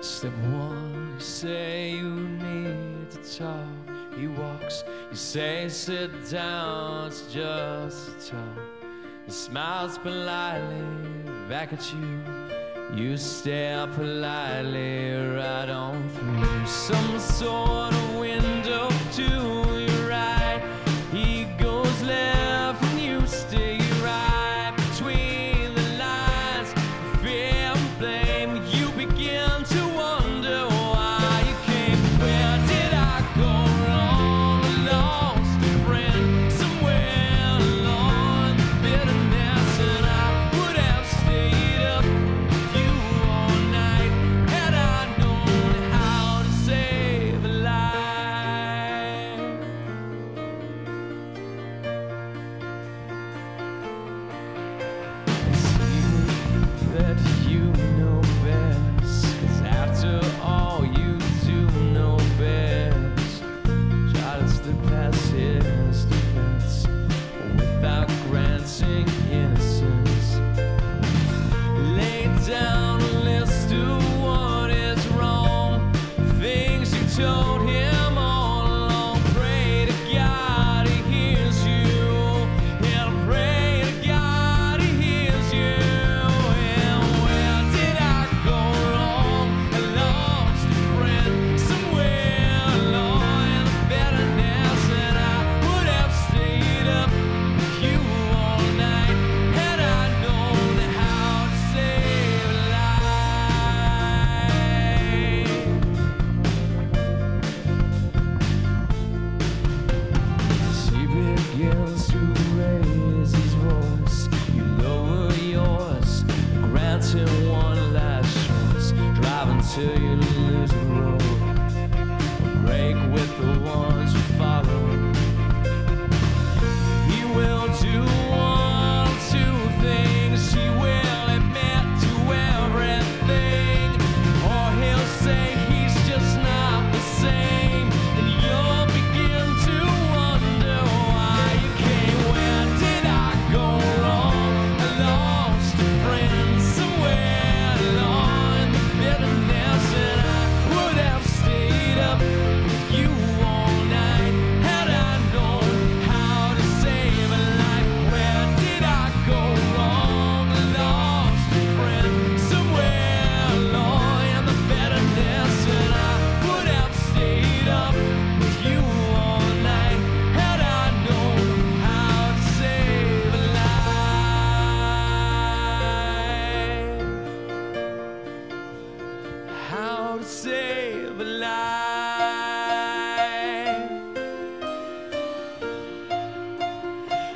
Step one, you say you need to talk. He walks, you say sit down, it's just a talk. He smiles politely back at you. You stare politely right on through some sort of window to your right. He goes left and you stay right between the lines. Fear and blame, you begin to wonder why you came. Where did I go wrong? I lost a friend somewhere along the bitterness, and I would have stayed up with you all night had I known how to save a life. That you know best, 'cause after all you do know best. Try to slip past his defense without granting innocence. Lay down a list of what is wrong, things you told him all along. Pray to God he hears you, and pray to God he hears you. And where did I go wrong? I lost a friend somewhere along in the bitterness, and I would have stayed up with you all night had I known how to save a life. As he begins to raise his voice, you lower yours, grant him one last choice. Drive until you lose the road, break with the ones you follow. He will do one of two things. He will admit to everything, or he'll say he's just not the same, and you'll begin to wonder why you came. Where did I go wrong? I lost a friend somewhere along in the bitterness, and I would have stayed up with you all night had I known how to save a life. Where did I go wrong? I lost a friend somewhere along in the bitterness, and I would have stayed up with you all night had I known how to save a life. How to save a life.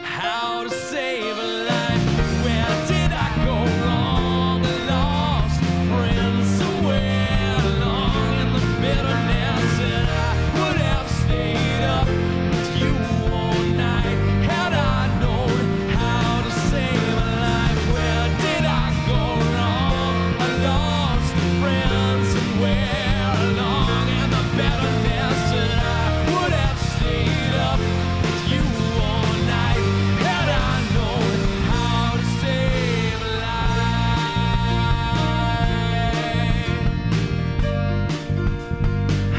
How to save a life. Where did I go wrong? I lost a friend somewhere along in the bitterness, and I would have stayed up with you all night had I known how to save a life. Where did I go wrong? I lost a friend somewhere along in the bitterness, and I would have stayed up with you all night had I known how to save a life.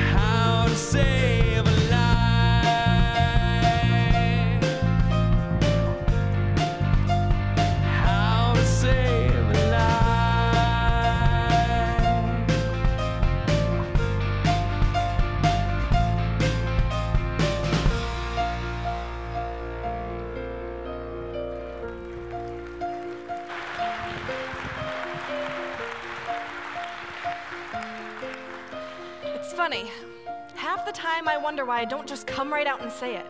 How to save a life. How to save a life. It's funny. Half the time I wonder why I don't just come right out and say it.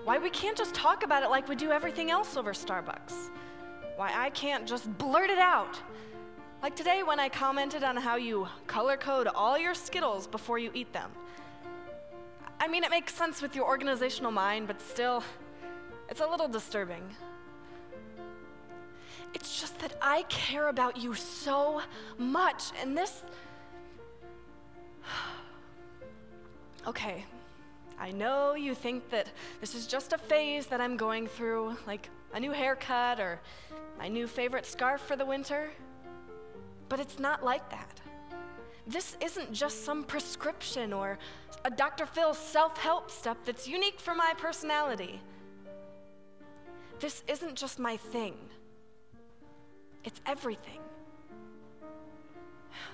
Why we can't just talk about it like we do everything else over Starbucks. Why I can't just blurt it out. Like today when I commented on how you color code all your Skittles before you eat them. I mean, it makes sense with your organizational mind, but still, it's a little disturbing. It's just that I care about you so much, and this... Okay, I know you think that this is just a phase that I'm going through, like a new haircut or my new favorite scarf for the winter, but it's not like that. This isn't just some prescription or a Dr. Phil's self-help step that's unique for my personality. This isn't just my thing. It's everything.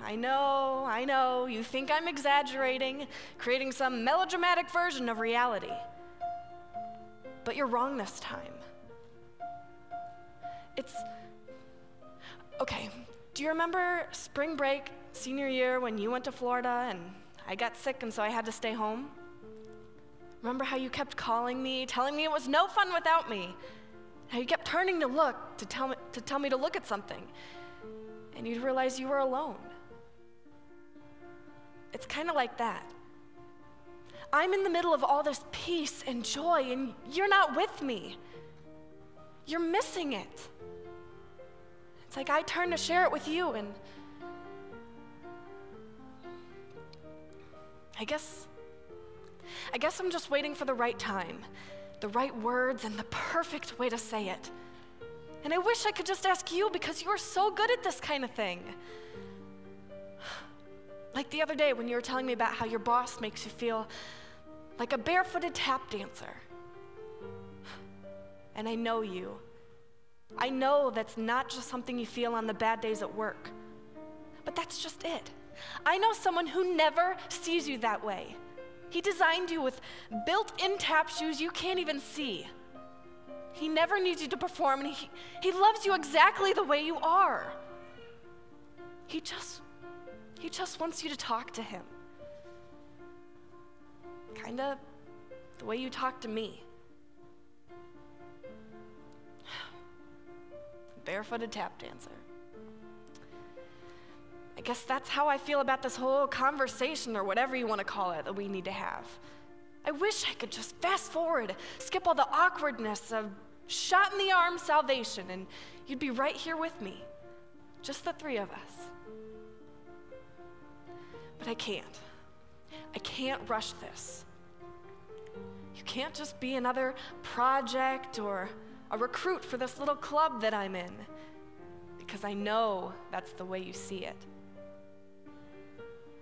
I know, you think I'm exaggerating, creating some melodramatic version of reality. But you're wrong this time. Okay, do you remember spring break, senior year, when you went to Florida and I got sick and so I had to stay home? Remember how you kept calling me, telling me it was no fun without me? How you kept turning to tell me to look at something, and you'd realize you were alone. It's kind of like that. I'm in the middle of all this peace and joy, and you're not with me. You're missing it. It's like I turn to share it with you, and I guess I'm just waiting for the right time, the right words, and the perfect way to say it. And I wish I could just ask you, because you are so good at this kind of thing. Like the other day when you were telling me about how your boss makes you feel like a barefooted tap dancer. And I know you. I know that's not just something you feel on the bad days at work, but that's just it. I know someone who never sees you that way. He designed you with built-in tap shoes you can't even see. He never needs you to perform, and he loves you exactly the way you are. He just wants you to talk to him. Kinda the way you talk to me. Barefooted tap dancer. I guess that's how I feel about this whole conversation, or whatever you want to call it, that we need to have. I wish I could just fast forward, skip all the awkwardness of shot in the arm salvation, and you'd be right here with me. Just the three of us. But I can't. I can't rush this. You can't just be another project or a recruit for this little club that I'm in, because I know that's the way you see it.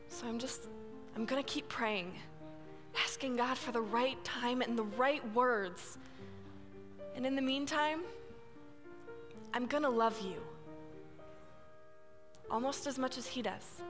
So I'm gonna keep praying, asking God for the right time and the right words. And in the meantime, I'm gonna love you almost as much as he does.